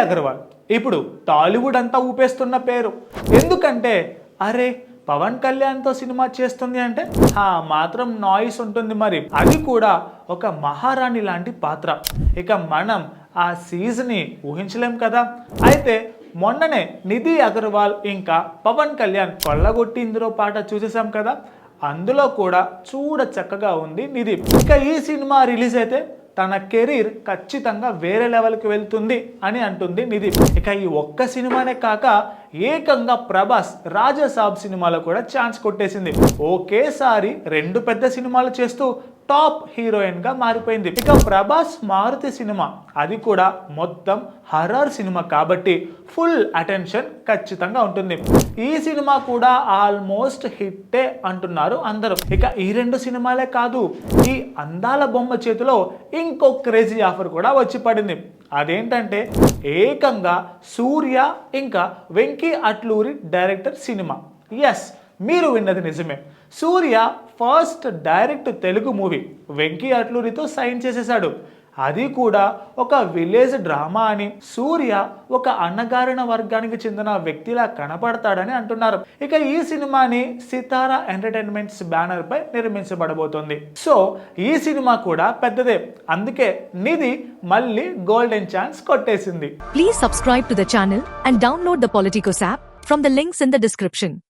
అగర్వాల్ ఇప్పుడు టాలీవుడ్ అంతా ఊపేస్తున్న పేరు. ఎందుకంటే అరే పవన్ కళ్యాణ్తో సినిమా చేస్తుంది అంటే మాత్రం నాయిస్ ఉంటుంది, మరి అది కూడా ఒక మహారాణి లాంటి పాత్ర. ఇక మనం ఆ సీజన్ని ఊహించలేం కదా. అయితే మొన్ననే నిధి అగర్వాల్ ఇంకా పవన్ కళ్యాణ్ కొల్లగొట్టి ఇందులో పాట చూసేసాం కదా. అందులో కూడా చూడ చక్కగా ఉంది నిధి. ఇక ఈ సినిమా రిలీజ్ అయితే తన కెరీర్ ఖచ్చితంగా వేరే లెవెల్కి వెళ్తుంది అని అంటుంది నిధి. ఇక ఈ ఒక్క సినిమానే కాక ఏకంగా ప్రభాస్ రాజాసాబ్ సినిమాలో కూడా ఛాన్స్ కొట్టేసింది. ఒకేసారి 2 పెద్ద సినిమాలు చేస్తూ టాప్ హీరోయిన్ గా మారిపోయింది. ఇక ప్రభాస్ మారుతి సినిమా, అది కూడా మొత్తం హర్రర్ సినిమా కాబట్టి ఫుల్ అటెన్షన్ ఖచ్చితంగా ఉంటుంది. ఈ సినిమా కూడా ఆల్మోస్ట్ హిట్టే అంటున్నారు అందరూ. ఇక ఈ 2 సినిమాలే కాదు, ఈ అందాల బొమ్మ చేతిలో ఇంకో క్రేజీ ఆఫర్ కూడా వచ్చి పడింది. అదేంటంటే ఏకంగా సూర్య ఇంకా Venky Atluri director cinema. Yes, మీరు విన్నది నిజమే. Suriya first direct Telugu movie Venky అట్లూరితో సైన్ చేసేశాడు. అది కూడా ఒక విలేజ్ డ్రామా అని. సూర్య ఒక అన్నగారిన వర్గానికి చెందిన వ్యక్తిలా కనపడతాడని అంటున్నారు. ఇక ఈ సినిమాని సితారా ఎంటర్టైన్మెంట్స్ బ్యానర్ పై నిర్మించబడబోతోంది. సో ఈ సినిమా కూడా పెద్దదే. అందుకే నిధి మళ్ళీ గోల్డెన్ ఛాన్స్ కొట్టేసింది. Please subscribe to the channel and download the Politicos app from the links in the description.